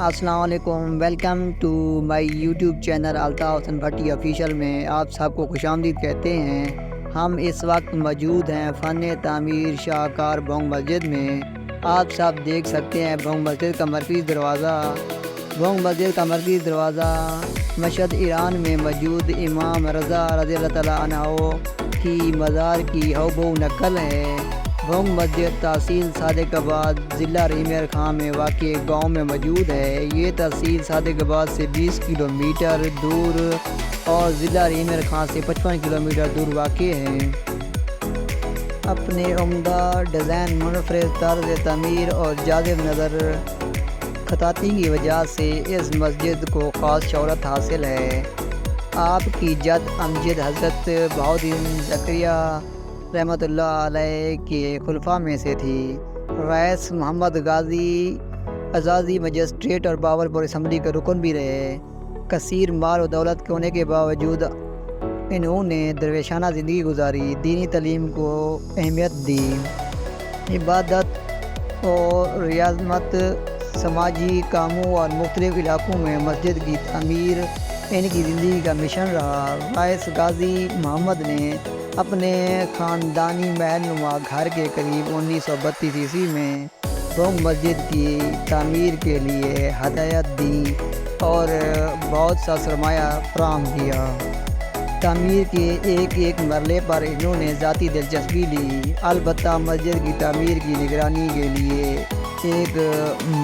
السلام علیکم، welcome to my YouTube channel Altaf Hassan Bhatti official میں آپ سب کو خوش آمدید کہتے ہیں۔ ہم اس وقت موجود ہیں فن تعمیر شاہکار بھونگ مسجد میں۔ آپ سب دیکھ سکتے ہیں بھونگ مسجد کا مرکزی دروازہ۔ بھونگ مسجد کا مرکزی دروازہ مشہد ایران میں موجود امام رضا رضی اللہ تعالیٰ عنہ کی مزار کی ہو نقل ہے۔ بھونگ مسجد تحصیل صادق آباد ضلع رحیم خان میں واقع گاؤں میں موجود ہے۔ یہ تحصیل صادق آباد سے 20 کلومیٹر دور اور ضلع رحیم خان سے 55 کلومیٹر دور واقع ہے۔ اپنے عمدہ ڈیزائن، منفرد طرز تعمیر اور جاذب نظر خطاطی کی وجہ سے اس مسجد کو خاص شہرت حاصل ہے۔ آپ کی جد امجد حضرت بہاؤالدین زکریا رحمۃ اللہ علیہ کے خلفاء میں سے تھی۔ رئیس محمد غازی اعزازی مجسٹریٹ اور باولپور اسمبلی کے رکن بھی رہے۔ کثیر مال و دولت ہونے کے باوجود انہوں نے درویشانہ زندگی گزاری، دینی تعلیم کو اہمیت دی، عبادت اور ریاضت، سماجی کاموں اور مختلف علاقوں میں مسجد کی تعمیر ان کی زندگی کا مشن رہا۔ رئیس غازی محمد نے اپنے خاندانی محل نما گھر کے قریب 1932 عیسوی میں بھونگ مسجد کی تعمیر کے لیے ہدایت دی اور بہت سا سرمایہ فراہم کیا۔ تعمیر کے ایک مرحلے پر انہوں نے ذاتی دلچسپی لی، البتہ مسجد کی تعمیر کی نگرانی کے لیے ایک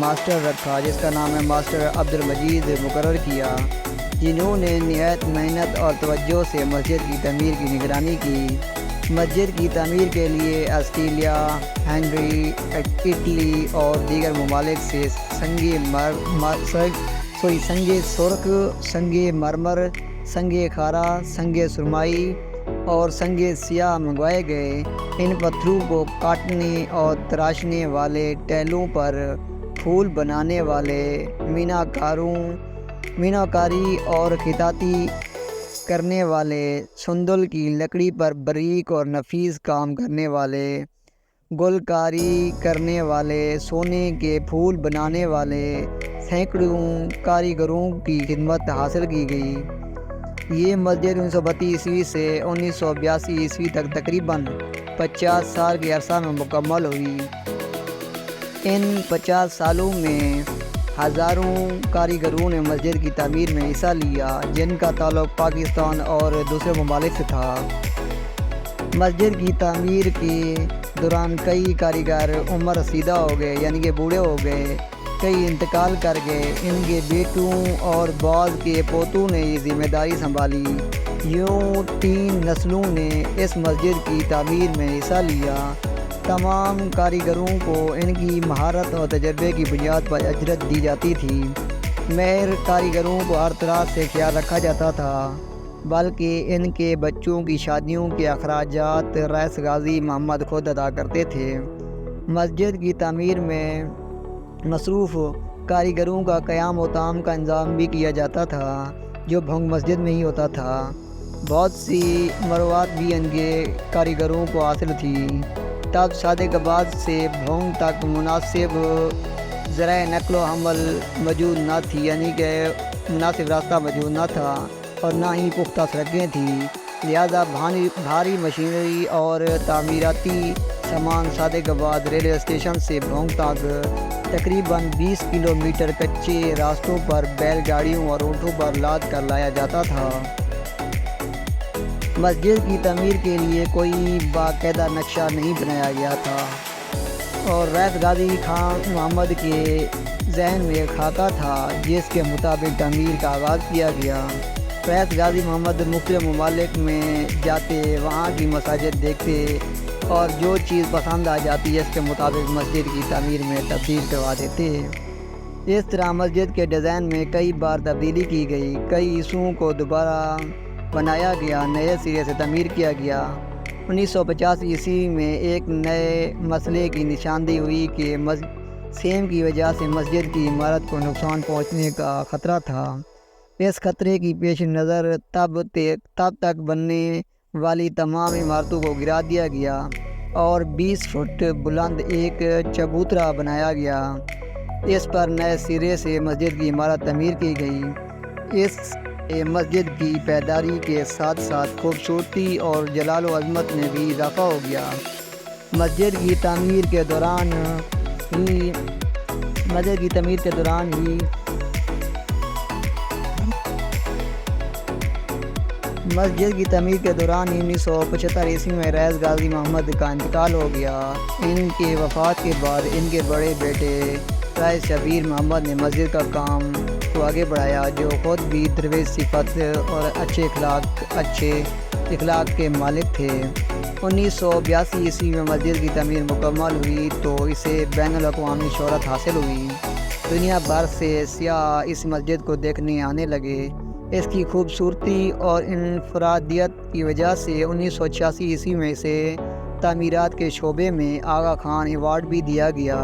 ماسٹر رکھا جس کا نام ہے ماسٹر عبدالمجید مقرر کیا، جنہوں نے نہایت محنت اور توجہ سے مسجد کی تعمیر کی نگرانی کی۔ مسجد کی تعمیر کے لیے آسٹریلیا، ہنگری، اٹلی اور دیگر ممالک سے سنگ سرخ، سنگ مرمر، سنگ خارا، سنگ سرمائی اور سنگ سیاہ منگوائے گئے۔ ان پتھروں کو کاٹنے اور تراشنے والے، ٹیلوں پر پھول بنانے والے میناکاری اور خطاطی کرنے والے، سندل کی لکڑی پر باریک اور نفیس کام کرنے والے، گلکاری کرنے والے، سونے کے پھول بنانے والے سینکڑوں کاریگروں کی خدمت حاصل کی گئی۔ یہ مسجد 1932 عیسوی سے 1982 عیسوی تک تقریباً 50 سال کے عرصہ میں مکمل ہوئی۔ ان 50 سالوں میں ہزاروں کاریگروں نے مسجد کی تعمیر میں حصہ لیا، جن کا تعلق پاکستان اور دوسرے ممالک سے تھا۔ مسجد کی تعمیر کے دوران کئی کاریگر عمر رسیدہ ہو گئے، یعنی کہ بوڑھے ہو گئے، کئی انتقال کر گئے۔ ان کے بیٹوں اور بعض کے پوتوں نے یہ ذمہ داری سنبھالی۔ یوں 3 نسلوں نے اس مسجد کی تعمیر میں حصہ لیا۔ تمام کاریگروں کو ان کی مہارت اور تجربے کی بنیاد پر اجرت دی جاتی تھی۔ ماہر کاریگروں کو ہر طرح سے خیال رکھا جاتا تھا، بلکہ ان کے بچوں کی شادیوں کے اخراجات رئیس غازی محمد خود ادا کرتے تھے۔ مسجد کی تعمیر میں مصروف کاریگروں کا قیام و طعام کا انتظام بھی کیا جاتا تھا، جو بھونگ مسجد میں ہی ہوتا تھا۔ بہت سی مروات بھی ان کے کاریگروں کو حاصل تھی۔ تب صادق آباد سے بھونگ تک مناسب ذرائع نقل و حمل موجود نہ تھی، یعنی کہ مناسب راستہ موجود نہ تھا اور نہ ہی پختہ سڑکیں تھیں، لہذا بھاری مشینری اور تعمیراتی سامان صادق آباد ریلوے اسٹیشن سے بھونگ تک تقریباً 20 کلومیٹر کچے راستوں پر بیل گاڑیوں اور اونٹوں پر لاد کر لایا جاتا تھا۔ مسجد کی تعمیر کے لیے کوئی باقاعدہ نقشہ نہیں بنایا گیا تھا اور رئیس غازی خان محمد کے ذہن میں ایک خاکہ تھا جس کے مطابق تعمیر کا آغاز کیا گیا۔ رئیس غازی محمد مختلف ممالک میں جاتے، وہاں کی مساجد دیکھتے اور جو چیز پسند آ جاتی ہے اس کے مطابق مسجد کی تعمیر میں تبدیل کروا دیتے۔ اس طرح مسجد کے ڈیزائن میں کئی بار تبدیلی کی گئی، کئی حصوں کو دوبارہ بنایا گیا، نئے سرے سے تعمیر کیا گیا۔ 1950 عیسوی میں ایک نئے مسئلے کی نشاندہی ہوئی کہ سیم کی وجہ سے مسجد کی عمارت کو نقصان پہنچنے کا خطرہ تھا۔ اس خطرے کی پیش نظر تب تک بننے والی تمام عمارتوں کو گرا دیا گیا اور 20 فٹ بلند ایک چبوترا بنایا گیا۔ اس پر نئے سرے سے مسجد کی عمارت تعمیر کی گئی۔ اس مسجد کی پائیداری کے ساتھ ساتھ خوبصورتی اور جلال و عظمت میں بھی اضافہ ہو گیا۔ مسجد کی تعمیر کے دوران ہی 1975 عیسوی میں رئیس غازی محمد کا انتقال ہو گیا۔ ان کے وفات کے بعد ان کے بڑے بیٹے رئیس شبیر محمد نے مسجد کا کام کو آگے بڑھایا، جو خود بھی درویش صفت اور اچھے اخلاق کے مالک تھے۔ 1982 عیسوی میں مسجد کی تعمیر مکمل ہوئی تو اسے بین الاقوامی شہرت حاصل ہوئی۔ دنیا بھر سے سیاح اس مسجد کو دیکھنے آنے لگے۔ اس کی خوبصورتی اور انفرادیت کی وجہ سے 1986 عیسوی میں اسے تعمیرات کے شعبے میں آغا خان ایوارڈ بھی دیا گیا۔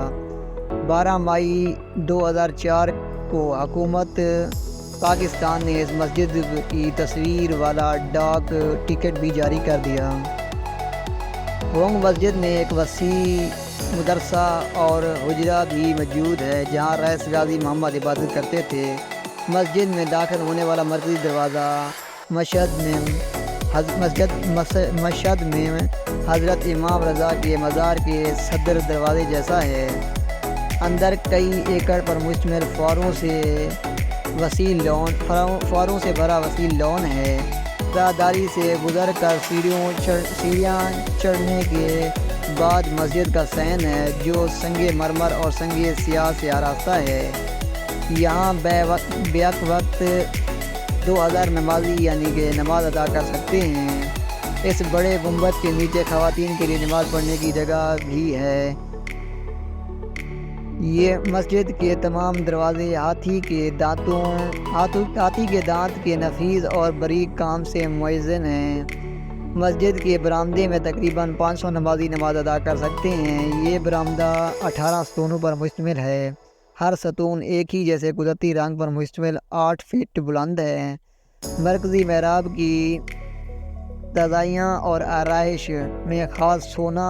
12 مئی 2004 کو حکومت پاکستان نے اس مسجد کی تصویر والا ڈاک ٹکٹ بھی جاری کر دیا۔ ہونگ مسجد میں ایک وسیع مدرسہ اور حجرہ بھی موجود ہے، جہاں رئیس غازی محمد عبادت کرتے تھے۔ مسجد میں داخل ہونے والا مرکزی دروازہ مشہد میں حضرت امام رضا کے مزار کے صدر دروازے جیسا ہے۔ اندر کئی ایکڑ پر مشتمل فواروں سے بھرا وسیع لان ہے۔ راہداری سے گزر کر سیڑھیاں چڑھنے کے بعد مسجد کا صحن ہے، جو سنگ مرمر اور سنگ سیاہ سے آراستہ ہے۔ یہاں بیک وقت 2000 نمازی یعنی کہ نماز ادا کر سکتے ہیں۔ اس بڑے گنبد کے نیچے خواتین کے لیے نماز پڑھنے کی جگہ بھی ہے۔ یہ مسجد کے تمام دروازے ہاتھی کے دانت کے نفیس اور باریک کام سے معزز ہیں۔ مسجد کے برآمدے میں تقریباً 500 نمازی نماز ادا کر سکتے ہیں۔ یہ برآمدہ 18 ستونوں پر مشتمل ہے۔ ہر ستون ایک ہی جیسے قدرتی رنگ پر مشتمل 8 فٹ بلند ہے۔ مرکزی محراب کی تزئین اور آرائش میں خاص سونا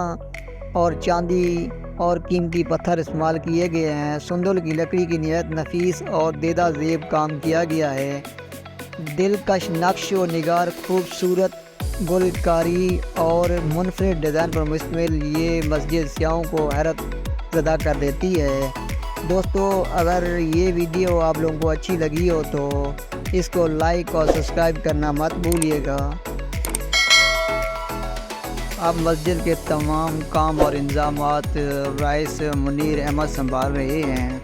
اور چاندی اور قیمتی پتھر استعمال کیے گئے ہیں۔ سندل کی لکڑی کی نہایت نفیس اور دیدہ زیب کام کیا گیا ہے۔ دلکش نقش و نگار، خوبصورت گلکاری اور منفرد ڈیزائن پر مشتمل یہ مسجد سیاحوں کو حیرت زدہ کر دیتی ہے۔ دوستو، اگر یہ ویڈیو آپ لوگوں کو اچھی لگی ہو تو اس کو لائک اور سبسکرائب کرنا مت بھولیے گا۔ اب مسجد کے تمام کام اور انتظامات رئیس منیر احمد سنبھال رہے ہیں۔